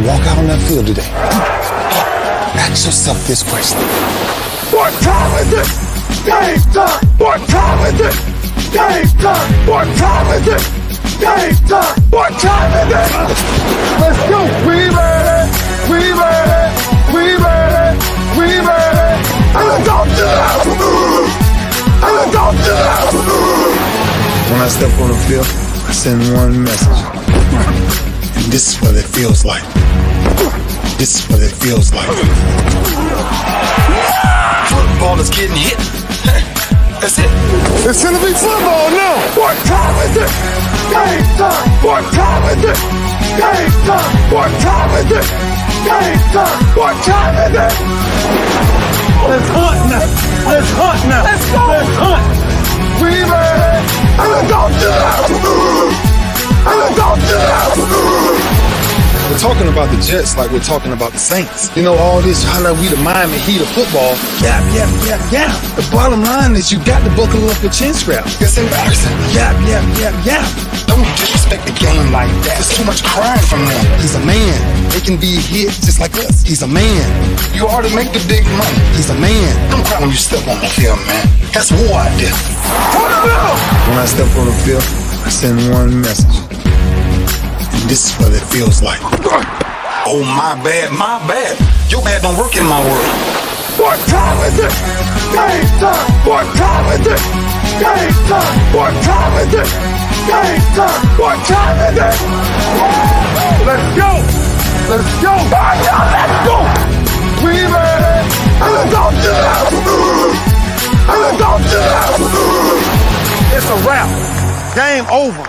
walk out on that field today, ask yourself this question. What time is it? Game time! What time is it? Game time! What time is it? Game time! What time is it? Let's go! We ready! We ready! We ready! We ready! And let's go to the house! And let's go to the house! When I step on the field, I send one message. And this is what it feels like. This is what it feels like. Football is getting hit. That's it. It's gonna be football now. What time is it? Game time. What time is it? Game time. What time is it? Game time. What time is it? Let's hunt now. Let's hunt now. Let's go. Let's hunt. We ready? And let's go to the house. And let's go to the house. We're talking about the Jets like we're talking about the Saints. You know, all this, how like we the Miami Heat of football. Yeah. The bottom line is you got to buckle up your chin strap. It's embarrassing. Yeah. Don't disrespect the game like that. There's too much crying from them. He's a man. They can be hit just like us. He's a man. You already make the big money. He's a man. Don't cry when you step on the field, man. That's war out there. When I step on the field, I send one message. And this is what it feels like. Oh, my bad. Your bad don't work in my world. What time is it? Game time. What time is it? Game time. What time is it? Game time. What time is it? Let's go. Let's go. Let's go. We ready? And let's go to the house. And let's go to the house. It's a wrap. Game over.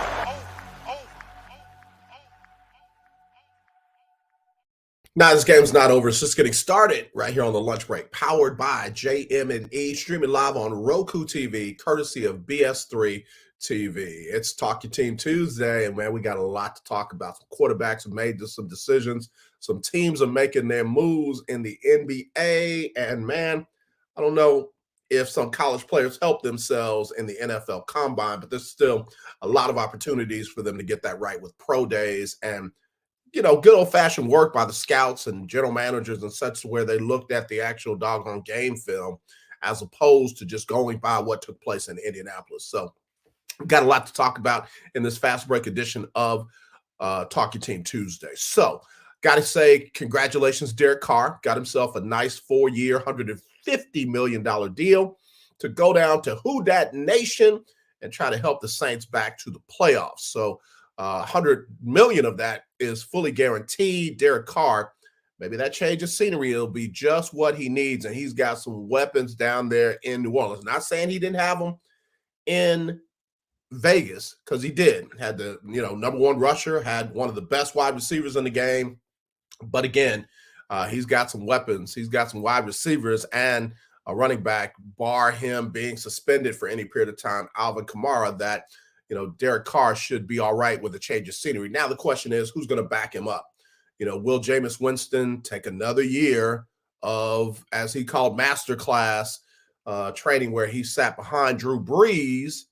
Now, this game's not over. It's just getting started right here on the lunch break, powered by JM&E, streaming live on Roku TV, courtesy of BS3 TV. It's Talk Your Team Tuesday, and, man, we got a lot to talk about. Some quarterbacks have made some decisions. Some teams are making their moves in the NBA, and, man, I don't know if some college players help themselves in the NFL Combine, but there's still a lot of opportunities for them to get that right with pro days and, you know, good old-fashioned work by the scouts and general managers and such, where they looked at the actual doggone game film as opposed to just going by what took place in Indianapolis. So we've got a lot to talk about in this fast break edition of Talk Your Team Tuesday. So got to say congratulations, Derek Carr. Got himself a nice 4-year, $150 million deal to go down to Who Dat Nation and try to help the Saints back to the playoffs. So $100 million of that is fully guaranteed. Derek Carr, maybe that change of scenery will be just what he needs, and he's got some weapons down there in New Orleans. Not saying he didn't have them in Vegas, because he did. Had the number one rusher, had one of the best wide receivers in the game. But again, he's got some weapons. He's got some wide receivers and a running back, bar him being suspended for any period of time, Alvin Kamara, that Derek Carr should be all right with a change of scenery. Now the question is, who's going to back him up? Will Jameis Winston take another year of, as he called, masterclass training, where he sat behind Drew Brees,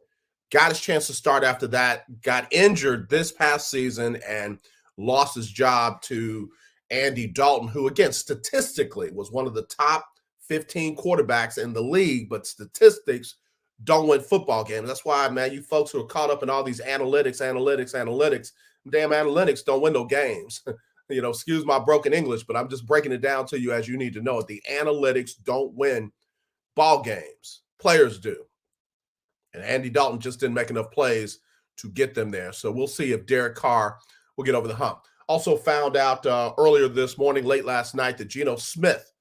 got his chance to start after that, got injured this past season, and lost his job to Andy Dalton, who, again, statistically was one of the top 15 quarterbacks in the league, but statistics don't win football games. That's why, man, you folks who are caught up in all these analytics, damn analytics don't win no games. Excuse my broken English, but I'm just breaking it down to you as you need to know it. The analytics don't win ball games. Players do. And Andy Dalton just didn't make enough plays to get them there. So we'll see if Derek Carr will get over the hump. Also found out earlier this morning, late last night, that Geno Smith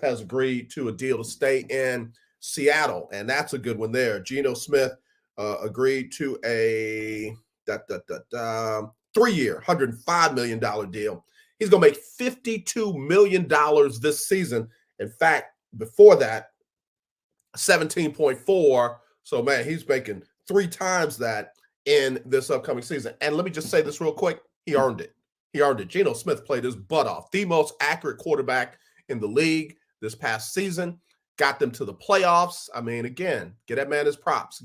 has agreed to a deal to stay in Seattle, and that's a good one there. Geno Smith agreed to a 3-year, $105 million deal. He's going to make $52 million this season. In fact, before that, 17.4. So, man, he's making 3 times that in this upcoming season. And let me just say this real quick. He earned it. Geno Smith played his butt off. The most accurate quarterback in the league this past season. Got them to the playoffs. I mean, again, get that man his props.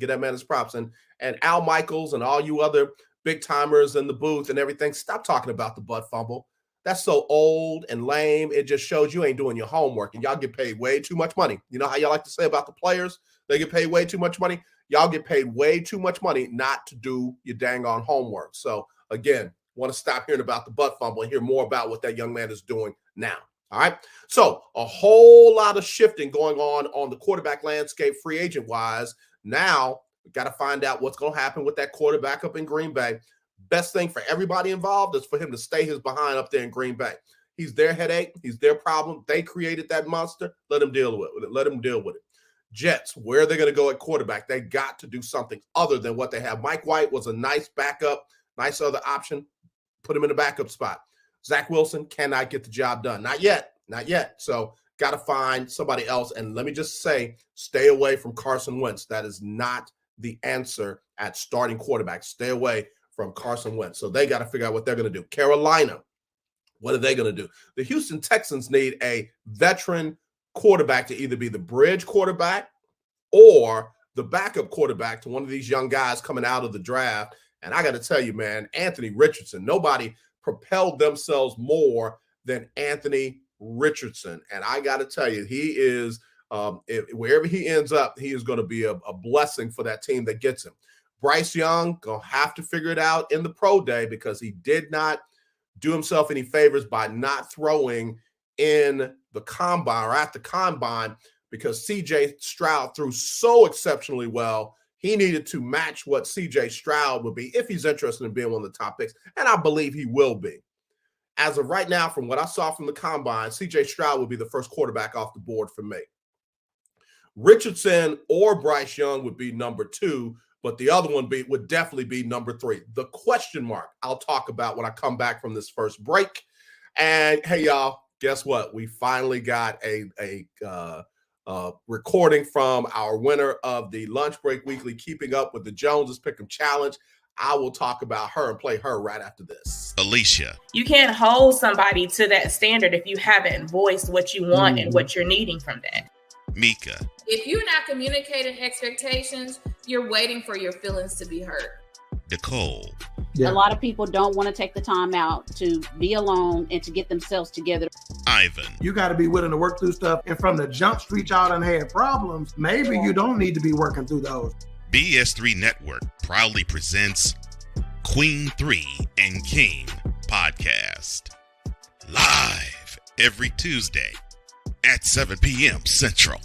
And Al Michaels and all you other big timers in the booth and everything, stop talking about the butt fumble. That's so old and lame. It just shows you ain't doing your homework, and y'all get paid way too much money. You know how y'all like to say about the players? They get paid way too much money. Y'all get paid way too much money not to do your dang on homework. So again, want to stop hearing about the butt fumble and hear more about what that young man is doing now. All right. So a whole lot of shifting going on the quarterback landscape, free agent wise. Now we got to find out what's going to happen with that quarterback up in Green Bay. Best thing for everybody involved is for him to stay his behind up there in Green Bay. He's their headache. He's their problem. They created that monster. Let him deal with it. Let him deal with it. Jets, where are they going to go at quarterback? They got to do something other than what they have. Mike White was a nice backup, nice other option. Put him in the backup spot. Zach Wilson cannot get the job done. Not yet. So got to find somebody else. And let me just say, stay away from Carson Wentz. That is not the answer at starting quarterback. Stay away from Carson Wentz. So they got to figure out what they're going to do. Carolina, what are they going to do? The Houston Texans need a veteran quarterback to either be the bridge quarterback or the backup quarterback to one of these young guys coming out of the draft. And I got to tell you, man, Anthony Richardson, nobody propelled themselves more than Anthony Richardson. And I got to tell you, he is, wherever he ends up, he is going to be a blessing for that team that gets him. Bryce Young, going to have to figure it out in the pro day because he did not do himself any favors by not throwing in the combine or at the combine because C.J. Stroud threw so exceptionally well. He needed to match what C.J. Stroud would be if he's interested in being one of the top picks, and I believe he will be. As of right now, from what I saw from the combine, C.J. Stroud would be the first quarterback off the board for me. Richardson or Bryce Young would be number 2, but the other one would definitely be number 3. The question mark I'll talk about when I come back from this first break. And hey, y'all, guess what? We finally got a recording from our winner of the Lunch Break Weekly Keeping Up with the Joneses Pick'em Challenge. I will talk about her and play her right after this. Alicia. You can't hold somebody to that standard if you haven't voiced what you want and what you're needing from that. Mika. If you're not communicating expectations, you're waiting for your feelings to be hurt. Nicole. Yeah. A lot of people don't want to take the time out to be alone and to get themselves together. Ivan. You got to be willing to work through stuff. And from the jump street, y'all done had problems. Maybe you don't need to be working through those. BS3 Network proudly presents Queen 3 and King podcast. Live every Tuesday at 7 p.m. Central.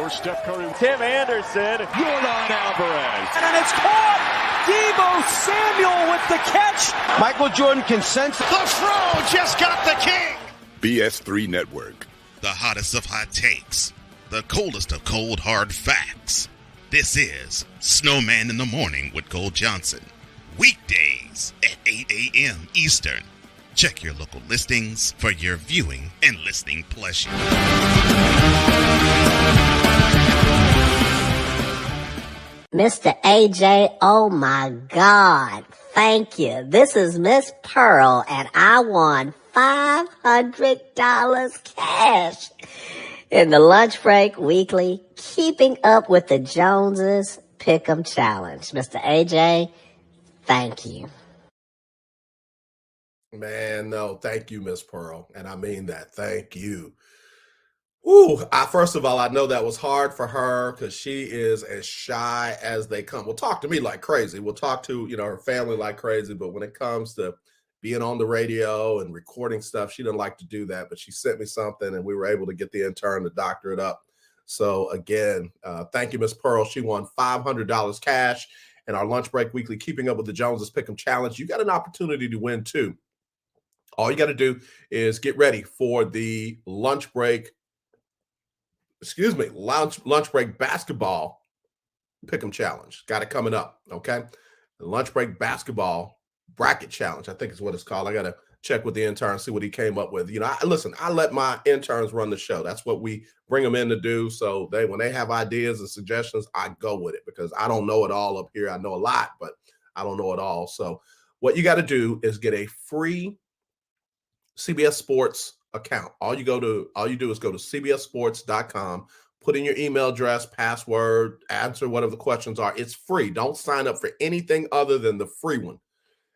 Steph Curry, Tim Anderson, Jordan Alvarez, and it's caught. Deebo Samuel with the catch. Michael Jordan can sense the throw. Just got the king. BS3 Network. The hottest of hot takes. The coldest of cold hard facts. This is Snowman in the Morning with Cole Johnson. Weekdays at 8 a.m. Eastern. Check your local listings for your viewing and listening pleasure. Mr. AJ, oh my God, thank you. This is Miss Pearl, and I won $500 cash in the Lunch Break Weekly Keeping Up with the Joneses Pick'em Challenge. Mr. AJ, thank you. Man, no, thank you, Miss Pearl, and I mean that. Thank you. Ooh, first of all, I know that was hard for her because she is as shy as they come. We'll talk to me like crazy. We'll talk to, her family like crazy. But when it comes to being on the radio and recording stuff, she doesn't like to do that. But she sent me something and we were able to get the intern to doctor it up. So again, thank you, Miss Pearl. She won $500 cash in our Lunch Break Weekly Keeping Up with the Joneses Pick'em Challenge. You got an opportunity to win too. All you got to do is get ready for the Lunch Break basketball pick'em challenge. Got it coming up, okay? The Lunch Break basketball bracket challenge, I think is what it's called. I got to check with the intern, see what he came up with. I let my interns run the show. That's what we bring them in to do. So when they have ideas and suggestions, I go with it because I don't know it all up here. I know a lot, but I don't know it all. So what you got to do is get a free CBS Sports account. All you do is go to cbssports.com, put in your email address, password, answer whatever the questions are. It's free. Don't sign up for anything other than the free one.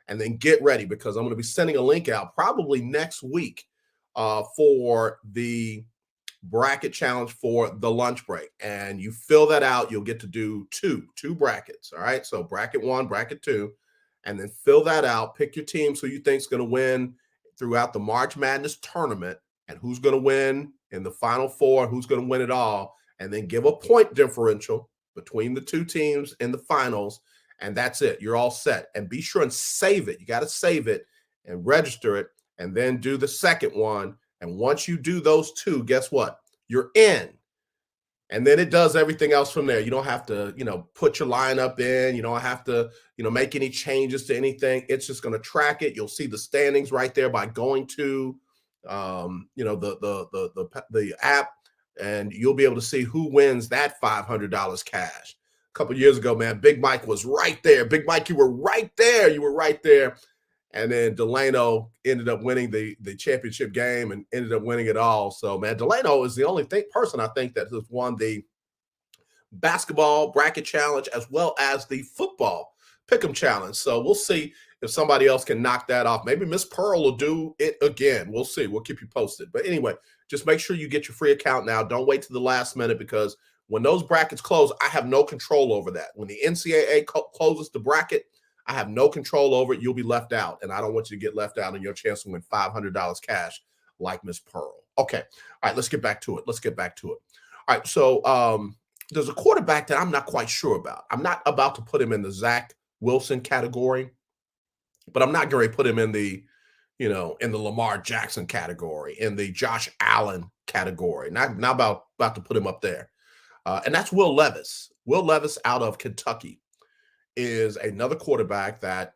And then get ready, because I'm going to be sending a link out probably next week for the bracket challenge for the lunch break. And you fill that out, you'll get to do two brackets. All right. So bracket 1, bracket 2, and then fill that out. Pick your teams who you think is going to win throughout the March Madness tournament, and who's going to win in the Final Four, who's going to win it all, and then give a point differential between the two teams in the finals. And that's it. You're all set. And be sure and save it. You got to save it and register it, and then do the second one. And once you do those two, guess what? You're in. And then it does everything else from there. You don't have to, put your lineup in. You don't have to, make any changes to anything. It's just going to track it. You'll see the standings right there by going to, the app, and you'll be able to see who wins that $500 cash. A couple years ago, man, Big Mike was right there. Big Mike, you were right there. You were right there. And then Delano ended up winning the championship game and ended up winning it all. So, man, Delano is the only person I think that has won the basketball bracket challenge as well as the football pick'em challenge. So we'll see if somebody else can knock that off. Maybe Miss Pearl will do it again. We'll see. We'll keep you posted. But anyway, just make sure you get your free account now. Don't wait till the last minute, because when those brackets close, I have no control over that. When the NCAA closes the bracket, I have no control over it. You'll be left out, and I don't want you to get left out on your chance to win $500 cash like Miss Pearl. Okay. All right, let's get back to it. All right, so there's a quarterback that I'm not quite sure about. I'm not about to put him in the Zach Wilson category, but I'm not going to put him in the, in the Lamar Jackson category, in the Josh Allen category. Not about to put him up there. And that's Will Levis. Will Levis out of Kentucky is another quarterback that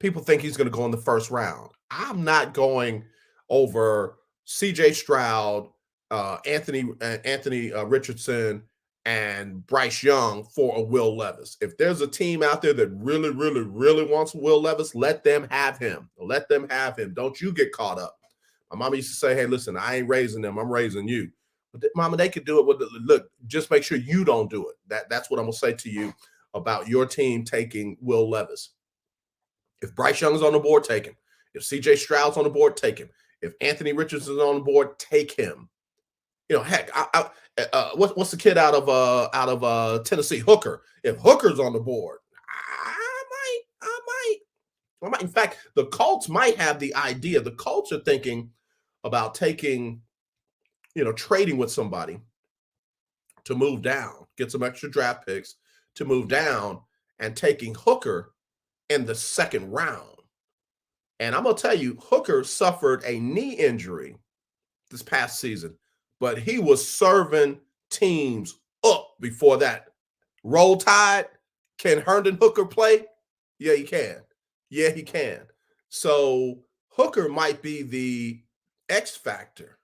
people think he's going to go in the first round. I'm not going over C.J. Stroud, Anthony Richardson, and Bryce Young for a Will Levis. If there's a team out there that really, really, really wants Will Levis, let them have him. Don't you get caught up. My mama used to say, hey, listen, I ain't raising them. I'm raising you. But Mama, they could do it with look, just make sure you don't do it. That's what I'm going to say to you about your team taking Will Levis. If Bryce Young's on the board, take him. If C.J. Stroud's on the board, take him. If Anthony Richardson's on the board, take him. Heck, what's the kid out of Tennessee? Hooker. If Hooker's on the board, I might. In fact, the Colts might have the idea. The Colts are thinking about taking, trading with somebody to move down, get some extra draft picks to move down, and taking Hooker in the second round. And I'm going to tell you, Hooker suffered a knee injury this past season, but he was serving teams up before that. Roll Tide. Can Herndon Hooker play? Yeah, he can. So Hooker might be the X factor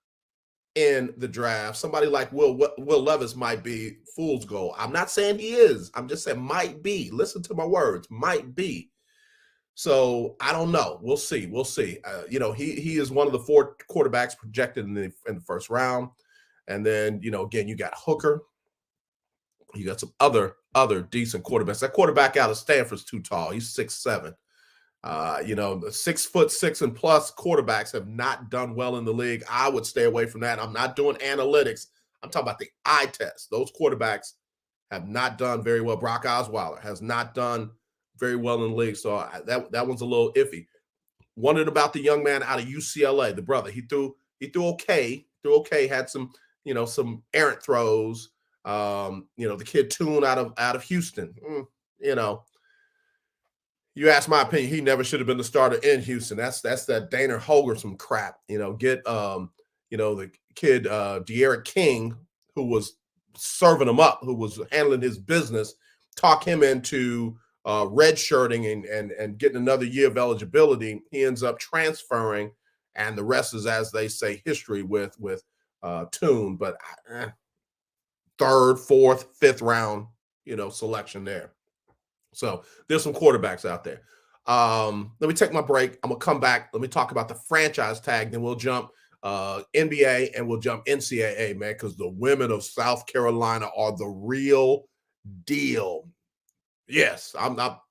in the draft. Somebody like Will Levis might be fool's gold. I'm not saying he is. I'm just saying might be. Listen to my words. Might be. So I don't know. We'll see. He is one of the 4 quarterbacks projected in the first round. And then, again, you got Hooker. You got some other decent quarterbacks. That quarterback out of Stanford's too tall. He's 6'7". The 6'6" and plus quarterbacks have not done well in the league. I would stay away from that. I'm not doing analytics. I'm talking about the eye test. Those quarterbacks have not done very well. Brock Osweiler has not done very well in the league. So that one's a little iffy. Wondered about the young man out of UCLA, the brother. He threw okay. Had some, some errant throws. The kid Toon out of Houston. You ask my opinion, he never should have been the starter in Houston. That's that Dana Holgorsen crap. Get the kid De'Aaron King, who was serving him up, who was handling his business, talk him into redshirting and getting another year of eligibility. He ends up transferring, and the rest is, as they say, history with Toon. But 3rd, 4th, 5th round, selection there. So there's some quarterbacks out there. Let me take my break. I'm gonna come back. Let me talk about the franchise tag. Then we'll jump NBA and we'll jump NCAA, man, because the women of South Carolina are the real deal. Yes, I'm not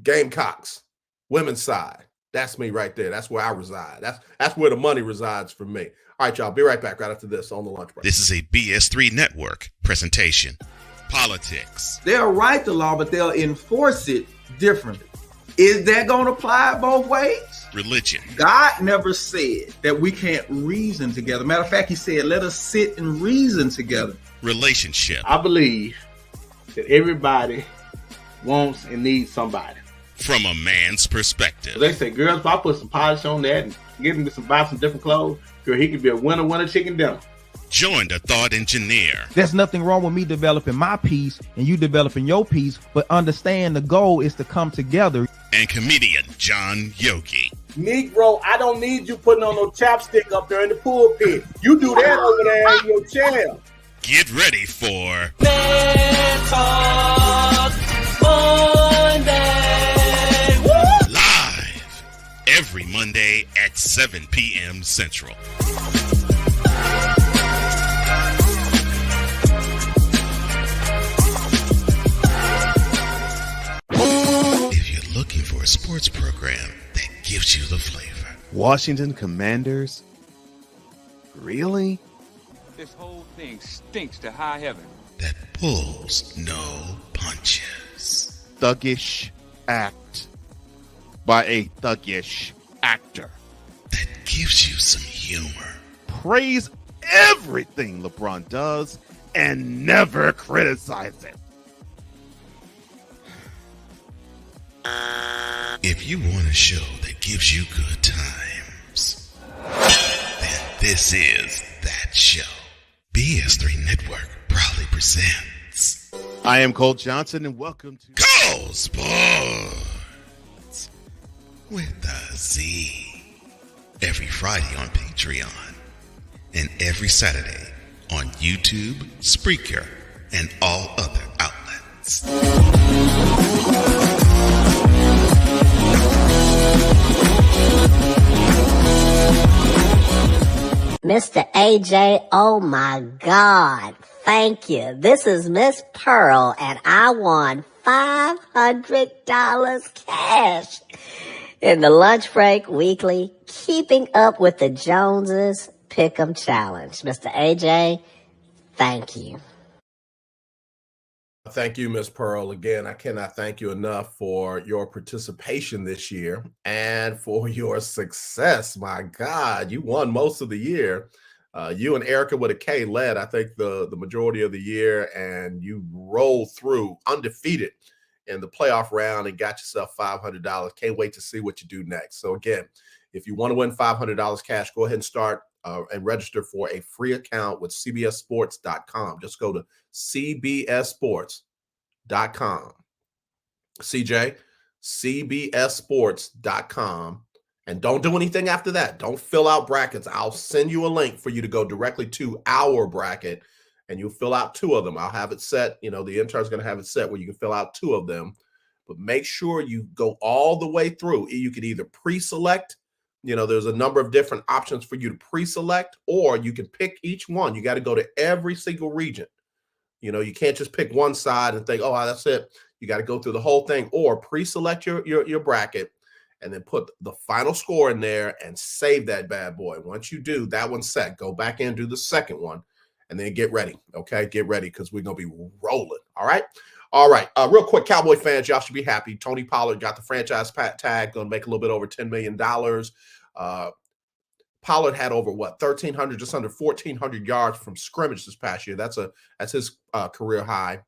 Gamecocks, women's side. That's me right there. That's where I reside. That's where the money resides for me. All right, y'all. Be right back right after this on the lunch break. This is a BS3 Network presentation. Politics. They'll write the law, but they'll enforce it differently. Is that going to apply both ways? Religion. God never said that we can't reason together. Matter of fact, he said, let us sit and reason together. Relationship. I believe that everybody wants and needs somebody. From a man's perspective. They say, girls, if I put some polish on that and get him to buy some different clothes, girl, he could be a winner chicken dinner. Join the thought engineer. There's nothing wrong with me developing my piece and you developing your piece, but understand the goal is to come together. And comedian John Yogi. Negro, I don't need you putting on no chapstick up there in the pulpit. You do that over there in your chair. Get ready for Man Talk Monday. Woo! Live every Monday at 7 p.m. Central. If you're looking for a sports program that gives you the flavor. Washington Commanders? Really? This whole thing stinks to high heaven. That pulls no punches. Thuggish act by a thuggish actor. That gives you some humor. Praise everything LeBron does and never criticize it. If you want a show that gives you good times, then this is that show. BS3 Network proudly presents. I am Cole Johnson and welcome to Cole Sports with a Z. Every Friday on Patreon and every Saturday on YouTube, Spreaker, and all other outlets. Mr. AJ, oh my God, thank you. This is Miss Pearl and I won $500 cash in the Lunch Break Weekly Keeping Up with the Joneses Pick'em Challenge. Mr. AJ, thank you. Thank you, Miss Pearl. Again, I cannot thank you enough for your participation this year and for your success. My God, you won most of the year. You and Erica with a K led, I think, the majority of the year, and you rolled through undefeated in the playoff round and got yourself $500. Can't wait to see what you do next. So again, if you want to win $500 cash, go ahead and start and register for a free account with cbssports.com. Just go to cbssports.com. CJ, cbssports.com. And don't do anything after that. Don't fill out brackets. I'll send you a link for you to go directly to our bracket, and you'll fill out 2 of them. I'll have it set. You know, the intern's going to have it set where you can fill out 2 of them. But make sure you go all the way through. You could either pre-select. You know, there's a number of different options for you to pre-select, or you can pick each one. You got to go to every single region. You know, you can't just pick one side and think, oh, that's it. You got to go through the whole thing, or pre-select your bracket and then put the final score in there and save that bad boy. Once you do, that one's set. Go back in, do the second one, and then get ready. Okay, get ready because we're going to be rolling. All right. All right. Real quick, Cowboy fans, y'all should be happy. Tony Pollard got the franchise tag, going to make a little bit over $10 million. Pollard had over 1,300, just under 1,400 yards from scrimmage this past year. That's his career high.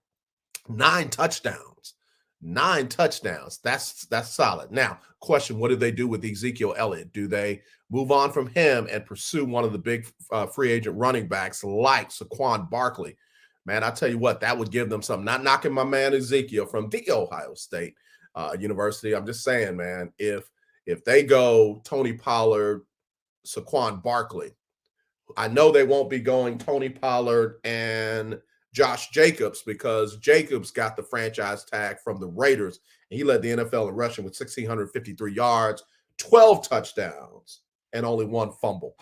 9 touchdowns. 9 touchdowns. That's solid. Now, question: what do they do with Ezekiel Elliott? Do they move on from him and pursue one of the big free agent running backs like Saquon Barkley? Man, I tell you what, that would give them something. Not knocking my man Ezekiel from the Ohio State University. I'm just saying, man, if they go Tony Pollard, Saquon Barkley, I know they won't be going Tony Pollard and Josh Jacobs, because Jacobs got the franchise tag from the Raiders, and he led the NFL in rushing with 1,653 yards, 12 touchdowns, and only 1 fumble.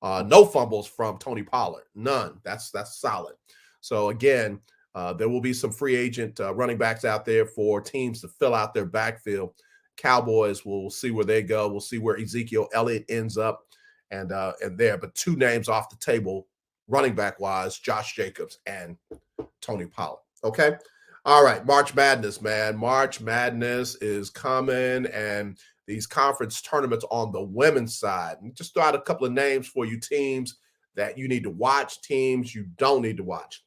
No fumbles from Tony Pollard, none. That's solid. So again, there will be some free agent running backs out there for teams to fill out their backfield. Cowboys, will see where they go. We'll see where Ezekiel Elliott ends up, and there. But 2 names off the table, running back wise: Josh Jacobs and Tony Pollard. Okay. All right. March Madness, man. March Madness is coming, and these conference tournaments on the women's side. And just throw out a couple of names for you, teams that you need to watch, teams you don't need to watch.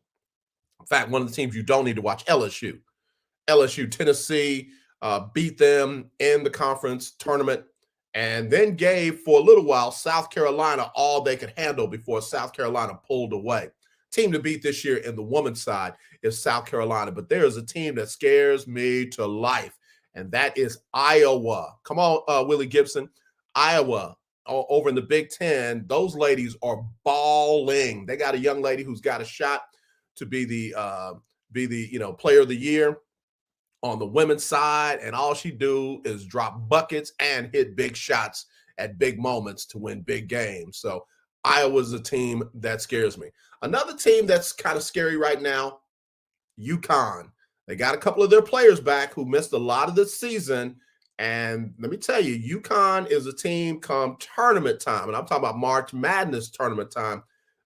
In fact, one of the teams you don't need to watch, LSU. Tennessee beat them in the conference tournament, and then gave, for a little while, South Carolina all they could handle before South Carolina pulled away. Team to beat this year in the women's side is South Carolina, but there is a team that scares me to life, and that is Iowa. Come on, Willie Gibson. Iowa over in the Big Ten, those ladies are balling. They got a young lady who's got a shot to be the player of the year on the women's side, and all she do is drop buckets and hit big shots at big moments to win big games. So Iowa's a team that scares me. Another team that's kind of scary right now, UConn. They got a couple of their players back who missed a lot of the season. And let me tell you, UConn is a team come tournament time, and I'm talking about March Madness tournament time,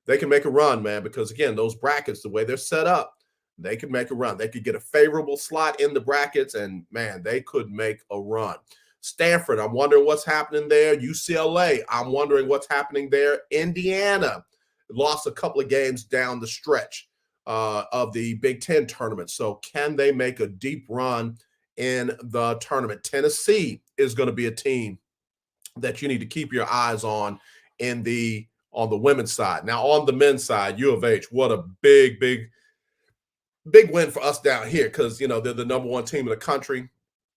they can make a run, man, because, again, those brackets, the way they're set up, they could make a run. They could get a favorable slot in the brackets, and, man, they could make a run. Stanford, I'm wondering what's happening there. UCLA, I'm wondering what's happening there. Indiana lost a couple of games down the stretch of the Big Ten tournament. So can they make a deep run in the tournament? Tennessee is going to be a team that you need to keep your eyes on on the women's side. Now, on the men's side, U of H, what a big win for us down here, because, they're the number 1 team in the country.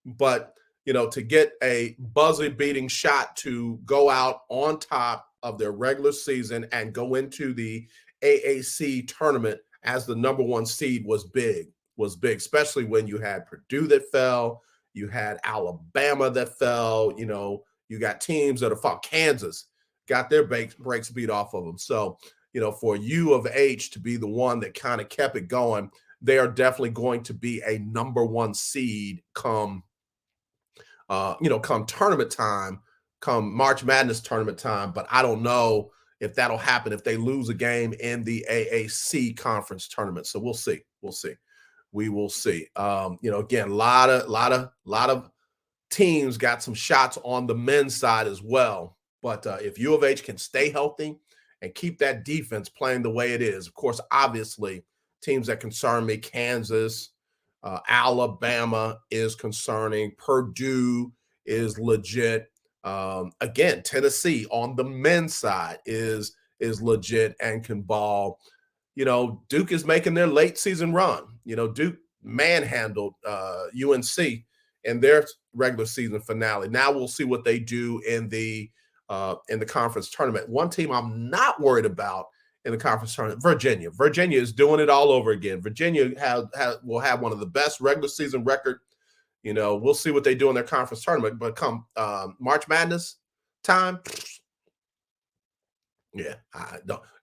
But, to get a buzzer-beating shot to go out on top of their regular season and go into the AAC tournament as the number 1 seed was big, especially when you had Purdue that fell, you had Alabama that fell, you got teams that are fought. Kansas got their breaks beat off of them. So, for U of H to be the one that kind of kept it going, they are definitely going to be a number 1 seed come tournament time, come March Madness tournament time. But I don't know if that'll happen if they lose a game in the AAC conference tournament. So we'll see. We will see. Again, a lot of teams got some shots on the men's side as well. But if U of H can stay healthy and keep that defense playing the way it is, of course, obviously, teams that concern me, Kansas, Alabama is concerning. Purdue is legit. Again, Tennessee on the men's side is legit and can ball. Duke is making their late season run. Duke manhandled UNC in their regular season finale. Now we'll see what they do in the conference tournament. One team I'm not worried about in the conference tournament, Virginia. Virginia is doing it all over again. Virginia will have one of the best regular season record. We'll see what they do in their conference tournament. But come March Madness time, yeah,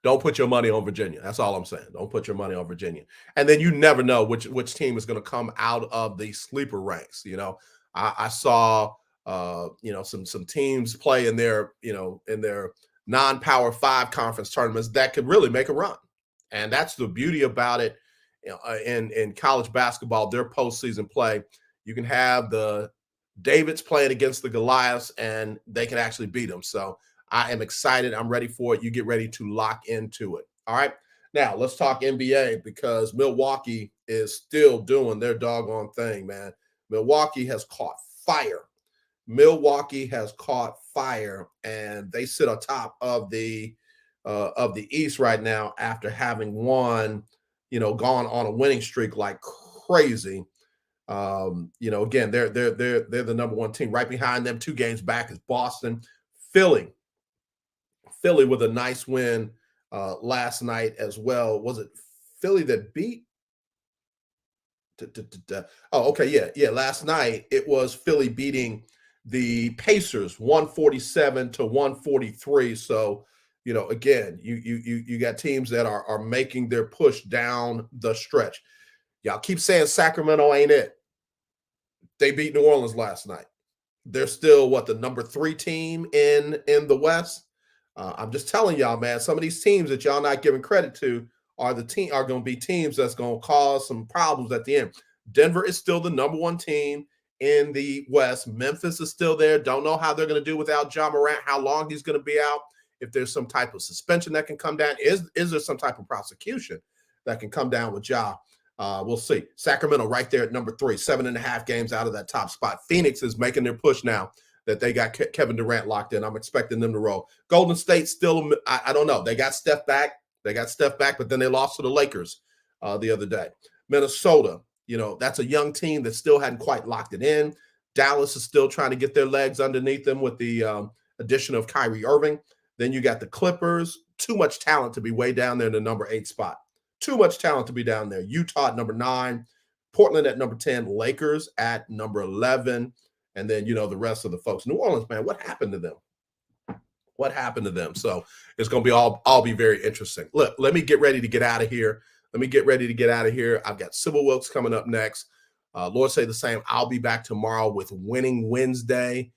don't put your money on Virginia. That's all I'm saying. Don't put your money on Virginia. And then you never know which team is going to come out of the sleeper ranks. I saw some teams play in their non-Power 5 conference tournaments that could really make a run. And that's the beauty about it. In college basketball, their postseason play, you can have the Davids playing against the Goliaths, and they can actually beat them. So I am excited. I'm ready for it. You get ready to lock into it. All right. Now let's talk NBA, because Milwaukee is still doing their doggone thing, man. Milwaukee has caught fire. And they sit on top of the East right now after having won, gone on a winning streak like crazy. Again, they're the number 1 team. Right behind them, 2 games back, is Boston. Philly with a nice win last night as well. Was it Philly that beat. Oh, okay, yeah. Last night it was Philly beating the Pacers 147-143. So, again, you got teams that are making their push down the stretch. Y'all keep saying Sacramento ain't it. They beat New Orleans last night. They're still the number 3 team in the West. I'm just telling y'all, man, some of these teams that y'all not giving credit to are going to be teams that's going to cause some problems at the end. Denver is still the number 1 team in the West. Memphis is still there. Don't know how they're going to do without Ja Morant, how long he's going to be out, if there's some type of suspension that can come down. Is there some type of prosecution that can come down with Ja? We'll see. Sacramento right there at number 3, 7.5 games out of that top spot. Phoenix is making their push now that they got Kevin Durant locked in. I'm expecting them to roll. Golden State still, I don't know. They got Steph back. But then they lost to the Lakers the other day. Minnesota, that's a young team that still hadn't quite locked it in. Dallas is still trying to get their legs underneath them with the addition of Kyrie Irving. Then you got the Clippers. Too much talent to be way down there in the number 8 spot. Too much talent to be down there. Utah at number 9, Portland at number 10, Lakers at number 11, and then, the rest of the folks. New Orleans, man, what happened to them? So it's going to be all be very interesting. Look, let me get ready to get out of here. I've got Sybil Wilkes coming up next. Lord say the same. I'll be back tomorrow with Winning Wednesday.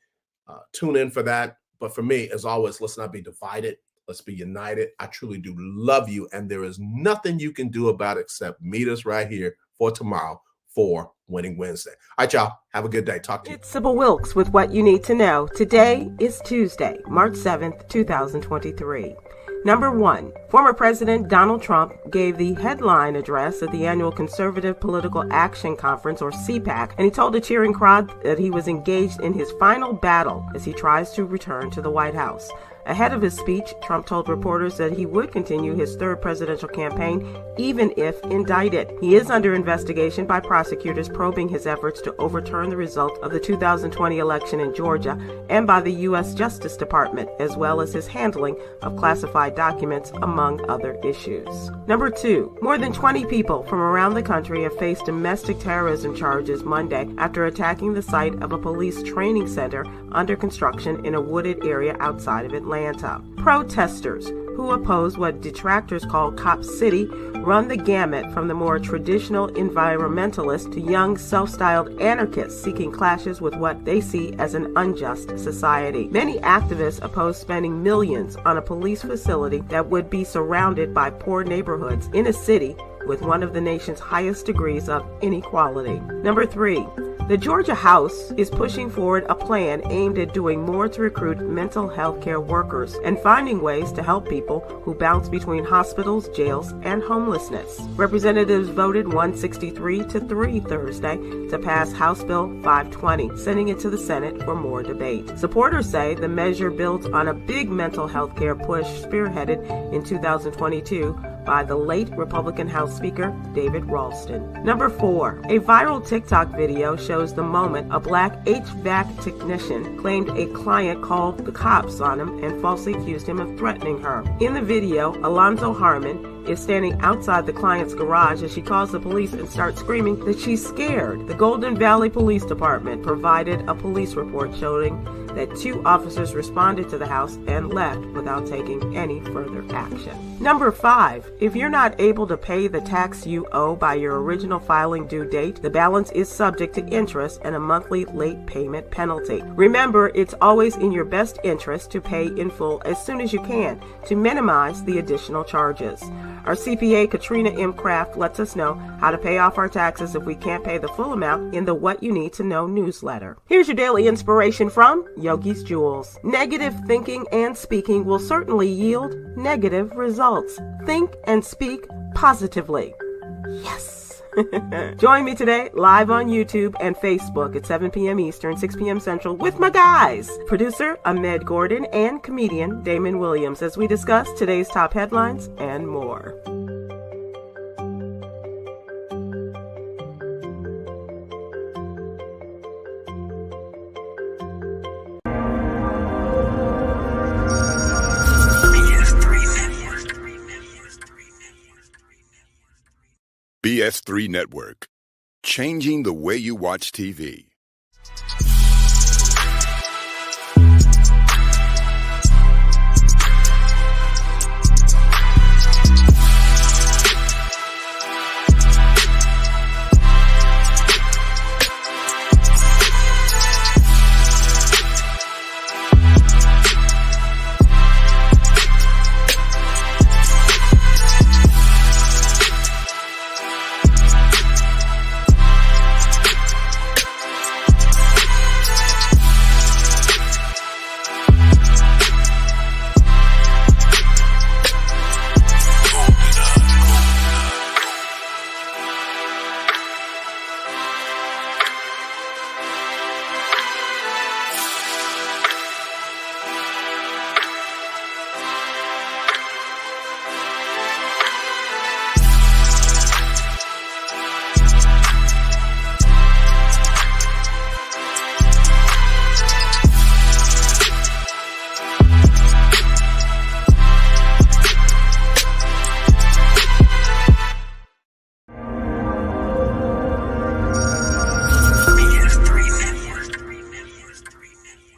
Tune in for that. But for me, as always, let's not be divided. Let's be united. I truly do love you, and there is nothing you can do about it except meet us right here for tomorrow for Winning Wednesday. All right, y'all. Have a good day. Talk to you. It's Sybil Wilkes with what you need to know. Today is Tuesday, March 7th, 2023. Number 1, former President Donald Trump gave the headline address at the annual Conservative Political Action Conference, or CPAC, and he told a cheering crowd that he was engaged in his final battle as he tries to return to the White House. Ahead of his speech, Trump told reporters that he would continue his 3rd presidential campaign, even if indicted. He is under investigation by prosecutors probing his efforts to overturn the result of the 2020 election in Georgia and by the U.S. Justice Department, as well as his handling of classified documents, among other issues. Number 2, more than 20 people from around the country have faced domestic terrorism charges Monday after attacking the site of a police training center under construction in a wooded area outside of Atlanta. Protesters who oppose what detractors call Cop City run the gamut from the more traditional environmentalists to young self-styled anarchists seeking clashes with what they see as an unjust society. Many activists oppose spending millions on a police facility that would be surrounded by poor neighborhoods in a city with one of the nation's highest degrees of inequality. Number 3, the Georgia House is pushing forward a plan aimed at doing more to recruit mental health care workers and finding ways to help people who bounce between hospitals, jails, and homelessness. Representatives voted 163-3 Thursday to pass House Bill 520, sending it to the Senate for more debate. Supporters say the measure builds on a big mental health care push spearheaded in 2022 by the late Republican House Speaker David Ralston. Number 4, a viral TikTok video shows the moment a black HVAC technician claimed a client called the cops on him and falsely accused him of threatening her. In the video, Alonzo Harmon is standing outside the client's garage as she calls the police and starts screaming that she's scared. The Golden Valley Police Department provided a police report showing that 2 officers responded to the house and left without taking any further action. Number 5, if you're not able to pay the tax you owe by your original filing due date, the balance is subject to interest and a monthly late payment penalty. Remember, it's always in your best interest to pay in full as soon as you can to minimize the additional charges. Our CPA, Katrina M. Kraft, lets us know how to pay off our taxes if we can't pay the full amount in the What You Need to Know newsletter. Here's your daily inspiration from Yogi's Jewels. Negative thinking and speaking will certainly yield negative results. Think and speak positively. Yes! Join me today live on YouTube and Facebook at 7 p.m. Eastern, 6 p.m. Central with my guys, producer Ahmed Gordon and comedian Damon Williams, as we discuss today's top headlines and more. BS3 Network. Changing the way you watch TV.